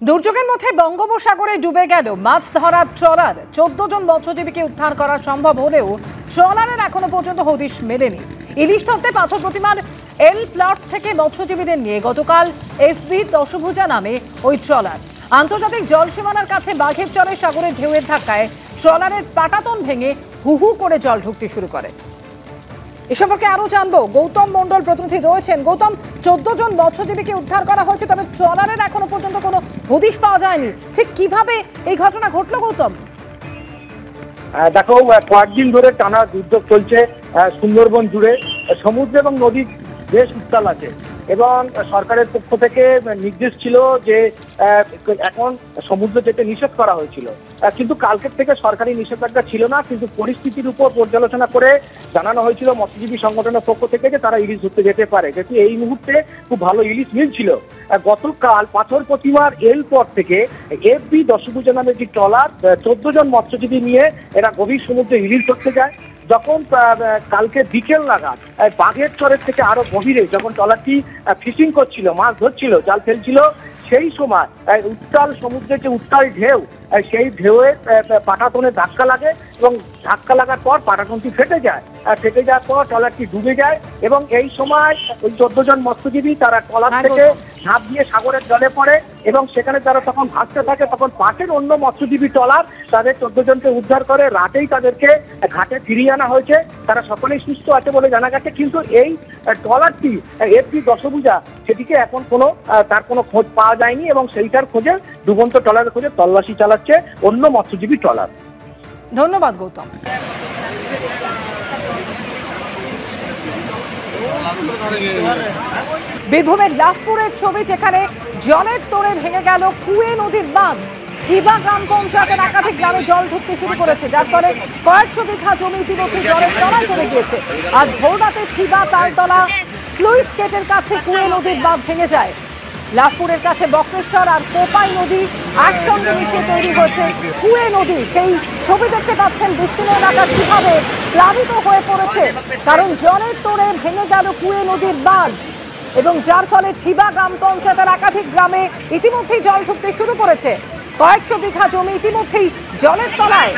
দুর্যোগের মধ্যে বঙ্গোপসাগরে ডুবে গেল মাছ ধরার ট্রলার। 14 জন মৎস্যজীবীকে উদ্ধার করা সম্ভব হলেও ট্রলারের এখনো পর্যন্ত হদিশ মেলেনি। ইলিশ ধরতে পাথর প্রতিমার এল প্লট থেকে মৎস্যজীবীদের নিয়ে গতকাল এফবি দশভুজা নামে ওই ট্রলার আন্তর্জাতিক জল সীমানার কাছে বাঘের চরে সাগরের ঢেউয়ের ধাক্কায় ট্রলারের পাটাতন ভেঙে হু হু করে জল ঢুকতে শুরু করে। এ সম্পর্কে আরো জানবো, গৌতম মন্ডল প্রতিনিধি রয়েছেন। গৌতম, 14 জন মৎস্যজীবীকে উদ্ধার করা হয়েছে, তবে ট্রলারের এখনো পর্যন্ত কোনো হদিশ পাওয়া যায়নি। ঠিক কিভাবে এই ঘটনা ঘটলো গৌতম? দেখো, কয়েকদিন ধরে টানা দুর্যোগ চলছে সুন্দরবন জুড়ে। সমুদ্র এবং নদী বেশ উত্তাল আছে এবং সরকারের পক্ষ থেকে নির্দেশ ছিল যে এখন সমুদ্র যেতে নিষেধ করা হয়েছিল, কিন্তু কালকের থেকে সরকারি নিষেধাজ্ঞা ছিল না। কিন্তু পরিস্থিতির উপর পর্যালোচনা করে জানানো হয়েছিল মৎস্যজীবী সংগঠনের পক্ষ থেকে যে তারা ইলিশ ধরতে যেতে পারে, যেহেতু এই মুহূর্তে খুব ভালো ইলিশ মিলছিল। গতকাল পাথর প্রতিমার এল পথ থেকে এফবি দশভুজা নামে একটি ট্রলার 14 জন মৎস্যজীবী নিয়ে এরা গভীর সমুদ্রে ইলিশ ধরতে যায়। যখন কালকে বিকেল নাগাদ বাঘের চরের থেকে আরো গভীরে যখন ট্রলারটি ফিশিং করছিল, মাছ ধরছিল, জাল ফেলছিল, সেই সময় উত্তাল সমুদ্রের যে উত্তাল ঢেউ, সেই ঢেউয়ে পাটাতনে ধাক্কা লাগে এবং ধাক্কা লাগার পর পাটাতনটি ফেটে যায়। ফেটে যাওয়ার পর ট্রলারটি ডুবে যায় এবং এই সময় ওই 14 জন মৎস্যজীবী তারা ট্রলার থেকে ঝাঁপ দিয়ে সাগরের জলে পড়ে এবং সেখানে তারা তখন ভাসতে থাকে। তখন পাশের অন্য মৎস্যজীবী ট্রলার তাদের 14 জনকে উদ্ধার করে, রাতেই তাদেরকে ঘাটে ফিরিয়ে আনা হয়েছে। তারা সকলেই সুস্থ আছে বলে জানা গেছে, কিন্তু এই ট্রলারটি এফবি দশভুজা সেটিকে এখন তার কোনো খোঁজ পাওয়া যায়নি এবং সেইটার খোঁজে ডুবন্ত ট্রলারের খোঁজে তল্লাশি চালাচ্ছে অন্য মৎস্যজীবী ট্রলার। ধন্যবাদ গৌতম। বীরভূমের লাভপুরের ছবি, যেখানে জলের তোড়ে ভেঙে গেল কুয়ে নদীর বাঁধ। থিবা গ্রাম পঞ্চায়েতের একাধিক গ্রামে জল ঢুকতে শুরু করেছে, যার ফলে কয়েকশো বিঘা জমি ইতিমধ্যে জলের তলায় চলে গিয়েছে। আজ ভোররাতে থিবা তালতলা স্লুইস গেটের কাছে কুয়ে নদীর বাঁধ ভেঙে যায়। লাভপুরের কাছে বক্রেশ্বর আর কোপাই নদী একসঙ্গে মিশে তৈরি হয়েছে কুয়ে নদী। সেই ছবি দেখতে পাচ্ছেন, বিস্তীর্ণ এলাকা কিভাবে প্লাবিত হয়ে পড়েছে, কারণ জলের তোড়ে ভেঙে গেল কুয়ে নদীর বাঁধ এবং যার ফলে থিবা গ্রাম পঞ্চায়েতের একাধিক গ্রামে ইতিমধ্যেই জল ঢুকতে শুরু করেছে। কয়েকশো বিঘা জমি ইতিমধ্যেই জলের তলায়।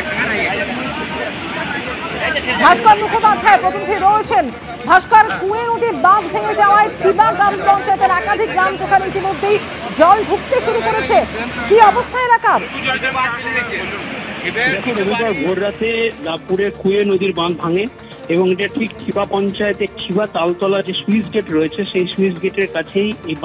ভাস্কর মুখোপাধ্যায় প্রতিনিধি রয়েছেন। ভাস্কর, কুয়ে নদীর বাঁধ ভেঙে যাওয়ায় থিবা গ্রাম পঞ্চায়েতের একাধিক গ্রাম যেখানে ইতিমধ্যেই জল ঢুকতে শুরু করেছে, কি অবস্থা এলাকার? ভোর রাতে লাভপুরের কুয়ে নদীর বাঁধ ভাঙে এবং এটা ঠিক থিবা পঞ্চায়েতে থিবা তালতলা যে সুইচ গেট রয়েছে, সেই সুইচ গেটের কাছেই এই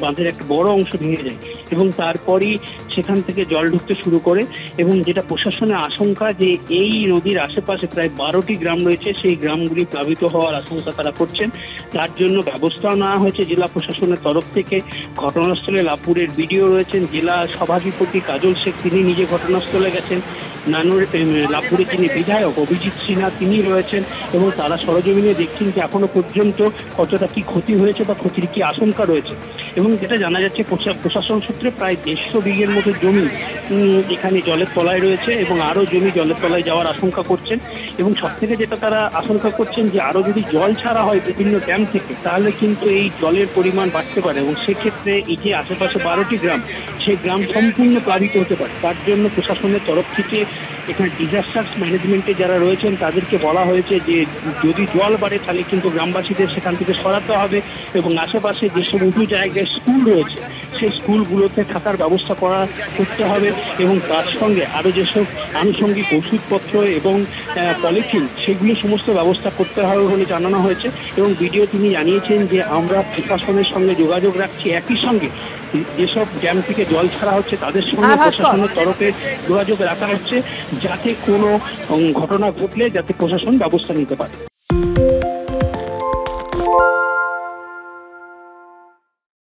বাঁধের একটা বড় অংশ ভেঙে যায় এবং তারপরই সেখান থেকে জল ঢুকতে শুরু করে। এবং যেটা প্রশাসনের আশঙ্কা যে এই নদীর আশেপাশে প্রায় 12টি গ্রাম রয়েছে, সেই গ্রামগুলি প্লাবিত হওয়ার আশঙ্কা তারা করছেন। তার জন্য ব্যবস্থাও নেওয়া হয়েছে জেলা প্রশাসনের তরফ থেকে। ঘটনাস্থলে লাভপুরের বিডিও রয়েছেন, জেলা সভাধিপতি কাজল শেখ তিনি নিজে ঘটনাস্থলে গেছেন। লাভপুরে যিনি বিধায়ক অভিজিৎ সিনহা তিনি রয়েছেন এবং তারা সরজমিনে দেখছেন যে এখনো পর্যন্ত কতটা কি ক্ষতি হয়েছে বা ক্ষতির কি আশঙ্কা রয়েছে। এবং যেটা জানা যাচ্ছে, প্রশাসন সূত্রে প্রায় 150 বিঘের মতো জমি এখানে জলের তলায় রয়েছে এবং আরো জমি জলের তলায় যাওয়ার আশঙ্কা করছেন। এবং সব থেকে যেটা তারা আশঙ্কা করছেন যে আরো যদি জল ছাড়া হয় বিভিন্ন ড্যাম থেকে, তাহলে কিন্তু এই জলের পরিমাণ বাড়তে পারে এবং সেক্ষেত্রে এই যে আশেপাশে 12টি গ্রাম, সেই গ্রাম সম্পূর্ণ প্লাবিত হতে পারে। তার জন্য প্রশাসনের তরফ থেকে এখানে ডিজাস্টার ম্যানেজমেন্টে যারা রয়েছেন তাদেরকে বলা হয়েছে যে যদি জল বাড়ে তাহলে কিন্তু গ্রামবাসীদের সেখান থেকে সরাতে হবে এবং আশেপাশে যেসব উঁচু জায়গায় স্কুল রয়েছে সেই স্কুলগুলোতে থাকার ব্যবস্থা করতে হবে এবং তার সঙ্গে আরও যেসব আনুষঙ্গিক ওষুধপত্র এবং পলিথিন সেগুলো সমস্ত ব্যবস্থা করতে হবে বলে জানানো হয়েছে। এবং বিডিও তিনি জানিয়েছেন যে আমরা প্রশাসনের সঙ্গে যোগাযোগ রাখছি, একই সঙ্গে যেসব ড্যাম থেকে জল ছাড়া হচ্ছে তাদের সঙ্গে প্রশাসনের তরফে যোগাযোগ রাখা হচ্ছে, যাতে কোনো ঘটনা ঘটলে যাতে প্রশাসন ব্যবস্থা নিতে পারে।